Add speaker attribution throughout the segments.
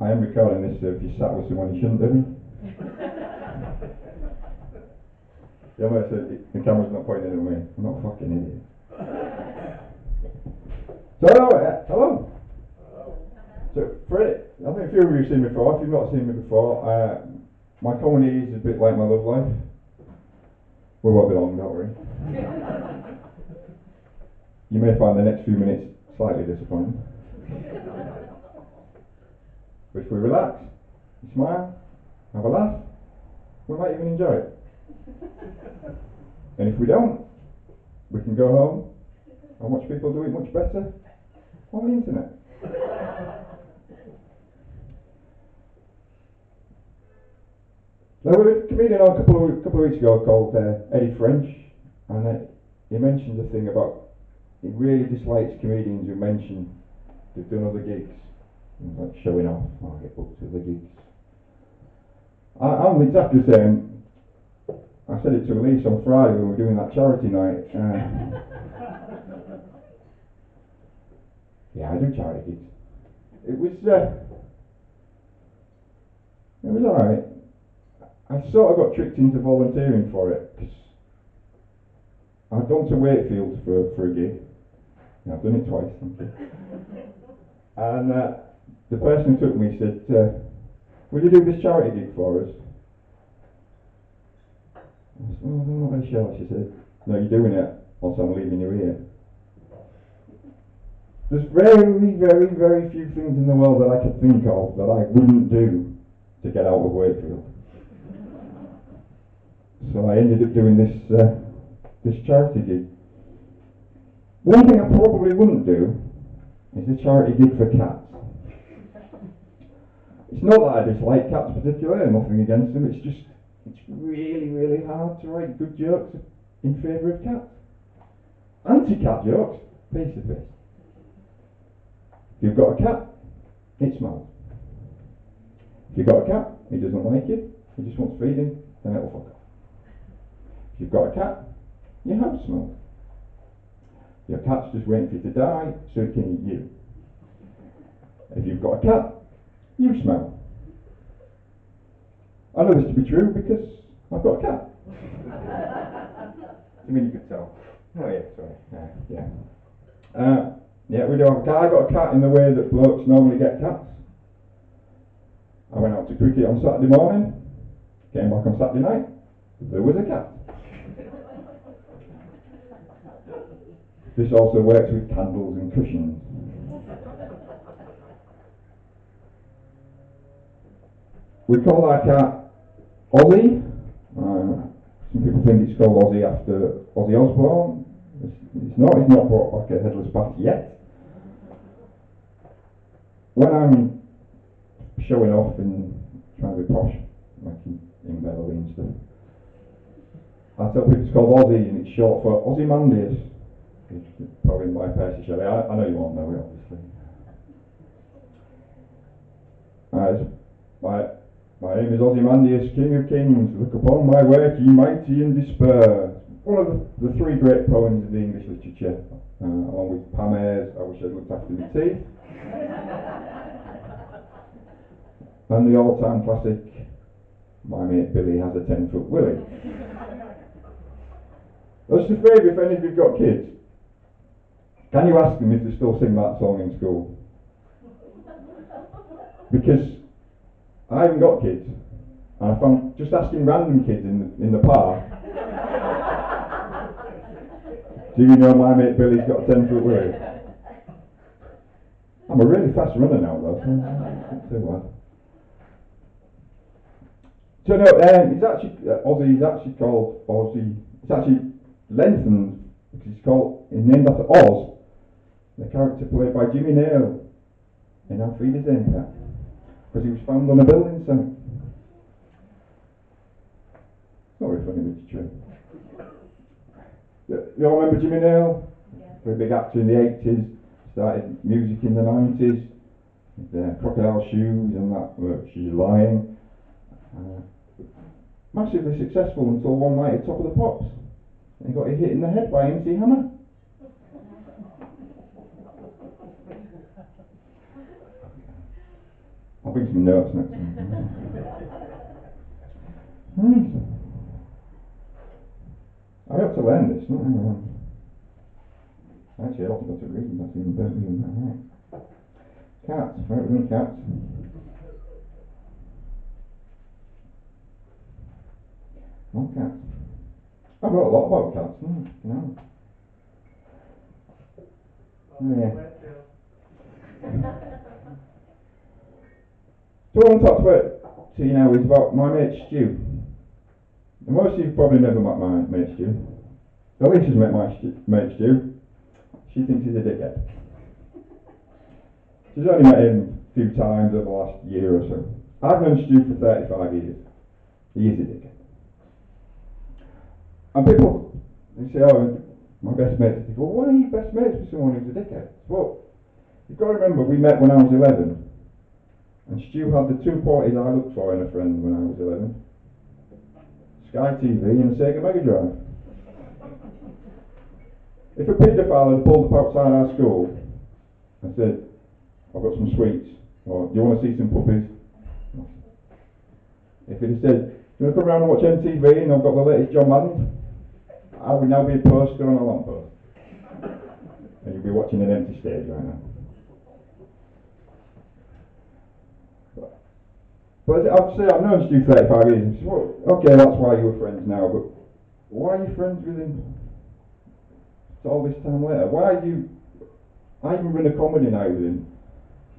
Speaker 1: I am recording this, so if you sat with someone you shouldn't do. Yeah, but the camera's not pointing at me. I'm not a fucking idiot. So hello. So Fred, I think a few of you have seen me before. If you've not seen me before, my comedy is a bit like my love life. We won't be long, don't worry. You may find the next few minutes slightly disappointing. But if we relax, we smile, have a laugh, we might even enjoy it. And if we don't, we can go home and watch people do it much better on the internet. There was a comedian on a couple of weeks ago called Eddie French, and he mentioned a thing about he really dislikes comedians who mention they've done other gigs, like showing off, I get booked to other gigs. I'm exactly the same. I said it to Elise on Friday when we were doing that charity night. Yeah, I do charity gigs. It was alright. I sort of got tricked into volunteering for it because I'd gone to Wakefield for a gig. Yeah, I've done it twice, thank you. And the person who took me said, "Will you do this charity gig for us?" I said, "Well, I'm not very sure." She said, "No, you're doing it, also I'm leaving you here." There's very, very, very few things in the world that I could think of that I wouldn't do to get out of Wakefield. So I ended up doing this charity gig. One thing I probably wouldn't do is a charity gig for cats. It's not that I dislike cats particularly, nothing against them, it's really, really hard to write good jokes in favour of cats. Anti-cat jokes, face to face. If you've got a cat, it smells. If you've got a cat, he doesn't like you, he just wants feeding, then it'll fuck off. If you've got a cat, your house smells. Your cat's just waiting for you to die so it can eat you. If you've got a cat, you smell. I know this to be true because I've got a cat. I mean, you could tell. Oh yeah, sorry. Yeah, we do have a cat. I got a cat in the way that blokes normally get cats. I went out to cricket on Saturday morning, came back on Saturday night, there was a cat. This also works with candles and cushions. We call our cat Aussie. Some people think it's called Aussie after Ozzy Osbourne. It's not. He's not brought back a headless bat yet. When I'm showing off and trying to be posh, like in Beverly and stuff, I tell people it's called Aussie and it's short for Ozymandias. It's probably my Percy Shelley. I know you all know it, obviously. My name is Ozymandias, King of Kings. Look upon my work, ye mighty in despair. One of the three great poems of the English literature, along with Pam Ayres, I Wish I'd Looked After My Teeth, and the all-time classic, My Mate Billy Has a 10-foot Willy. That's the favour if any of you've got kids. Can you ask them if they still sing that song in school? Because I haven't got kids, and I found just asking random kids in the park, do you know My Mate Billy's got a 10-foot Willy? I'm a really fast runner now though, so not too bad. So no, it's actually, Aussie is actually called Aussie, it's actually lengthened, because it's called, it's named after Oz, the character played by Jimmy Nail in Our Frida's Empire, because he was found on a building site. It's not very funny, but it's true. You all remember Jimmy Nail? Yeah. Very big actor in the 80s, started music in the 90s, with crocodile shoes and that, She's Lying. Massively successful until one night at Top of the Pops. And he got hit in the head by MC Hammer. I'll bring some notes next time. Right. I have to learn this, not anyone. Actually, I ought to go to reading, that's even better than that, right. Cats, right, we're doing cats. Oh, cats. I've wrote a lot about cats, you know. Oh, yeah. So what I want to talk about to you now is about my mate Stu. And most of you have probably never met my mate Stu. Alicia's met my mate Stu. She thinks he's a dickhead. She's only met him a few times over the last year or so. I've known Stu for 35 years. He is a dickhead. And people, they say, oh, my best mate. They go, well, why are you best mates with someone who's a dickhead? Well, you've got to remember, we met when I was 11. And Stu had the two qualities I looked for in a friend when I was 11. Sky TV and a Sega Mega Drive. If a paedophile had pulled up outside our school and said, I've got some sweets, or do you want to see some puppies? If it had said, do you want to come round and watch MTV and I've got the latest John Madden? I would now be a poster on a lamppost. And you'd be watching an empty stage right now. But I've known Stu 35 years, and said, well, okay, that's why you were friends now, but why are you friends with him all this time later? I even run a comedy night with him.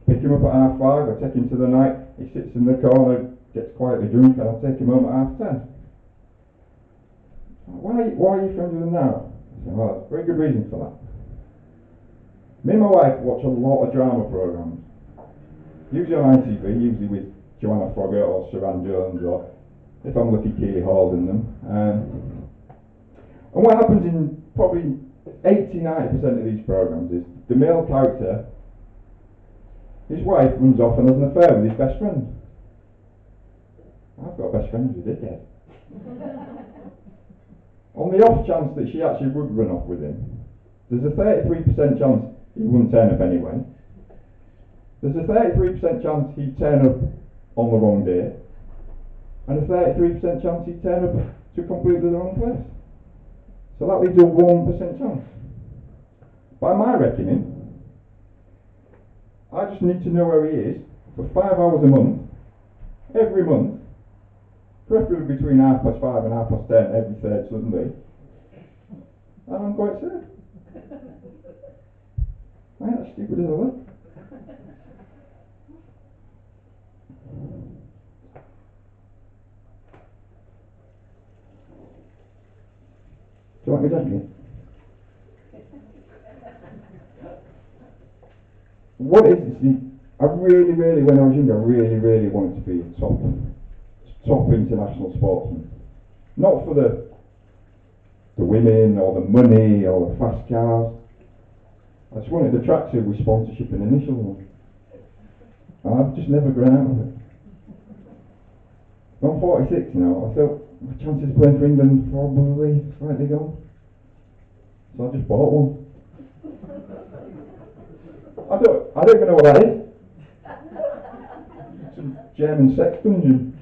Speaker 1: Pick him up at 5:30, I take him to the night, he sits in the corner, gets quietly drunk, and I'll take him home at 10:30. Why are you friends with him now? I said, well, there's a very good reason for that. Me and my wife watch a lot of drama programmes. Usually on ITV, usually with Joanna Froggatt or Saran Jones, or if I'm lucky, Keely Hall's in them. And what happens in probably 80-90% of these programmes is the male character, his wife runs off and has an affair with his best friend. I've got a best friend who's a dickhead. On the off chance that she actually would run off with him, there's a 33% chance he wouldn't turn up anyway. There's a 33% chance he'd turn up on the wrong day, and a 33% chance he'd turn up to completely the wrong place. So that leaves a 1% chance. By my reckoning, I just need to know where he is for 5 hours a month, every month, preferably between 5:30 and 10:30 every third Sunday, and I'm quite safe. I ain't that stupid as I look. Do you like me jacket? What is this? I really, when I was younger, I really wanted to be a top international sportsman. Not for the women or the money or the fast cars. I just wanted a tracksuit with sponsorship and initials. And I've just never grown out of it. I'm 46 now. I thought my chances of playing for England probably slightly gone. So I just bought one. I don't even know what that is. Some German sex dungeon.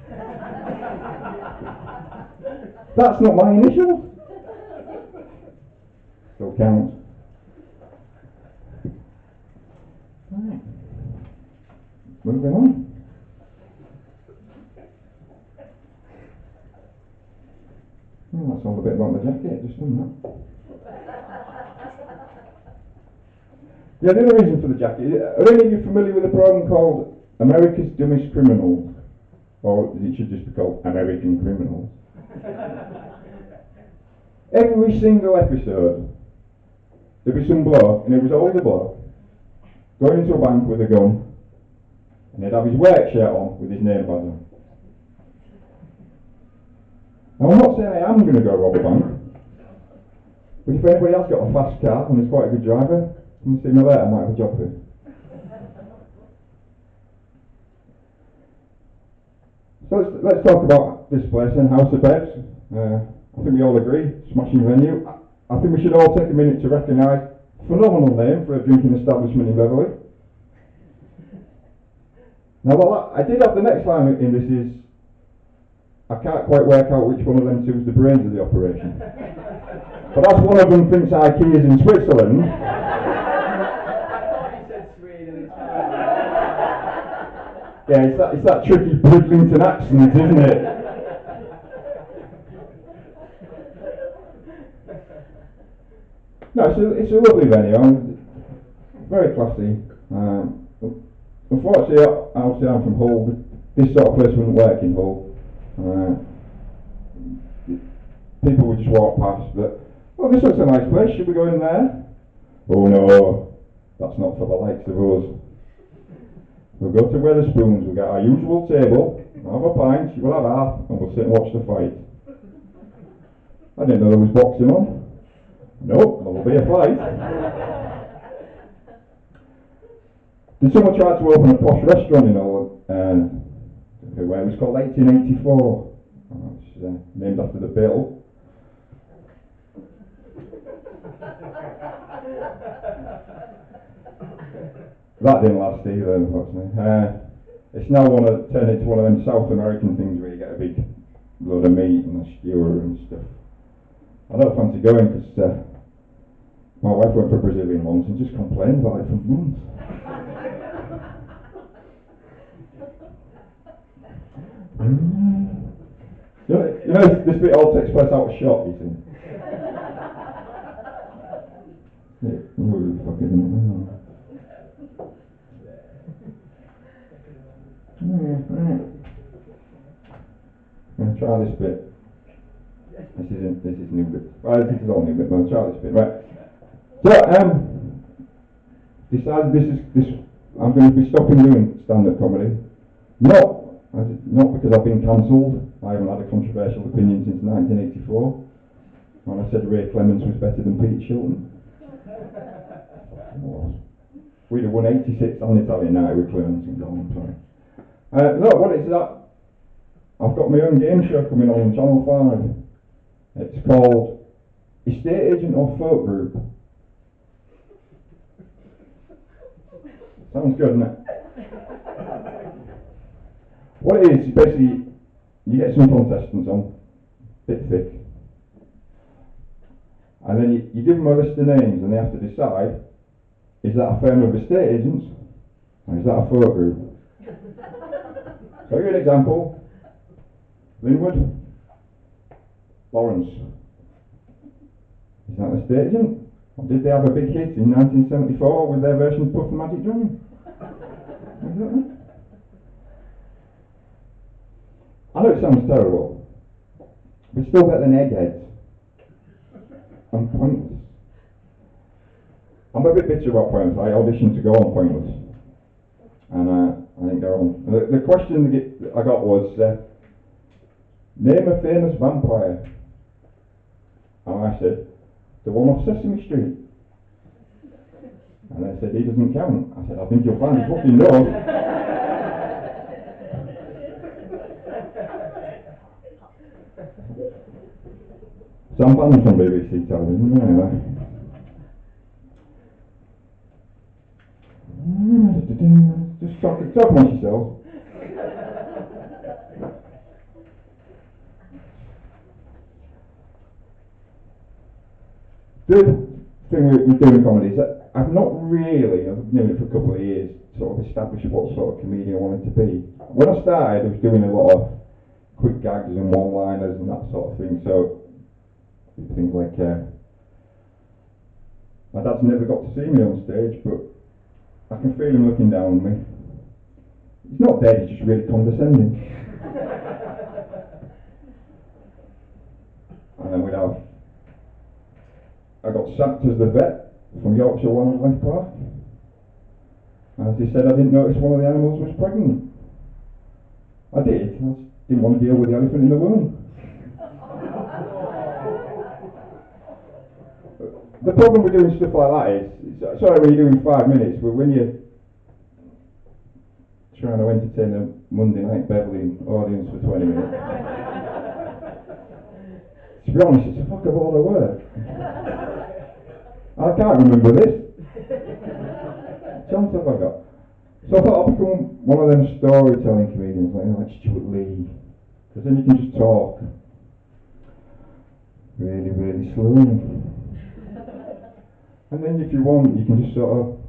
Speaker 1: That's not my initials. Still counts. Right. Moving on. Well, that's all a bit about the jacket, just done that. Yeah, the other reason for the jacket, are any of you familiar with a program called America's Dumbest Criminals? Or it should just be called American Criminals. Every single episode, there'd be some bloke, and it was always a bloke, going into a bank with a gun, and he'd have his work shirt on with his name badge on. Now, I'm not saying I am going to go rob a bank, but if anybody else got a fast car and is quite a good driver, come and see me later, I might have a job for you. So let's talk about this place then, House of Bevs. I think we all agree, smashing venue. I think we should all take a minute to recognise phenomenal name for a drinking establishment in Beverley. Now, well, I did have the next line in this is, I can't quite work out which one of them two is the brains of the operation. But as one of them thinks IKEA is in Switzerland.
Speaker 2: I thought you said Sweden. It's fine.
Speaker 1: Yeah, it's that tricky Bridlington accent, isn't it? No, it's a lovely venue. Very classy. Unfortunately, obviously I'm from Hull. This sort of place wouldn't work in Hull. People would just walk past, but oh, this looks a nice place. Should we go in there? Oh no, that's not for the likes of us. We'll go to Weatherspoons. We'll get our usual table. We'll have a pint. We'll have half, and we'll sit and watch the fight. I didn't know there was boxing on. Nope, there will be a fight. Did someone try to open a posh restaurant in Hull, where it was called 1884? It's named after the bill. That didn't last either, unfortunately. It's now turned into one of them South American things where you get a big load of meat and a skewer and stuff. I don't fancy going because my wife went for a Brazilian once and just complained about it for months. You know, this bit all takes place out of shot, you see. I'm going to try this bit. This is new bit. Well, this is all new bit, but I'll try this bit, right? So, decided I'm going to be stopping doing stand-up comedy. Not because I've been cancelled. I haven't had a controversial opinion since 1984, when I said Ray Clements was better than Pete Shilton. We'd have won 86 on Italian night with Clements and Don. No, what it's that I've got my own game show coming on Channel 5. It's called Estate Agent or Folk Group. Sounds good, doesn't it? What it is, basically, you get some contestants on, bit thick, and then you give them a list of names and they have to decide, is that a firm of estate agents, or is that a folk group? So I'll give you an example. Linwood, Lawrence. Is that an estate agent? Or did they have a big hit in 1974 with their version of Puff and Magic Dragon? I know it sounds terrible, but it's still better than eggheads and Pointless. I'm a bit bitter about Pointless. I auditioned to go on Pointless, and I didn't go on. The question that I got was, name a famous vampire. And I said, the one off Sesame Street. And they said, he doesn't count. I said, I think you'll find he fucking does. So I'm banned from BBC television, anyway. Just talk amongst yourselves. The thing with doing comedy is that I've been doing it for a couple of years, sort of established what sort of comedian I wanted to be. When I started, I was doing a lot of quick gags and one-liners and that sort of thing, so things like, my dad's never got to see me on stage, but I can feel him looking down on me. He's not dead, he's just really condescending. And then I got sacked as the vet from Yorkshire Wildlife Park. As he said, I didn't notice one of the animals was pregnant. I did, I just didn't want to deal with the elephant in the womb. The problem with doing stuff like that is, sorry when you're doing 5 minutes, but when you're trying to entertain a Monday night Beverly audience for 20 minutes, to be honest, it's a fuck of all the work. I can't remember this. Chance have I got? So I thought I'd become one of them storytelling comedians, like Stuart Lee, because then you can just talk really, really slowly. And then if you want, you can just sort of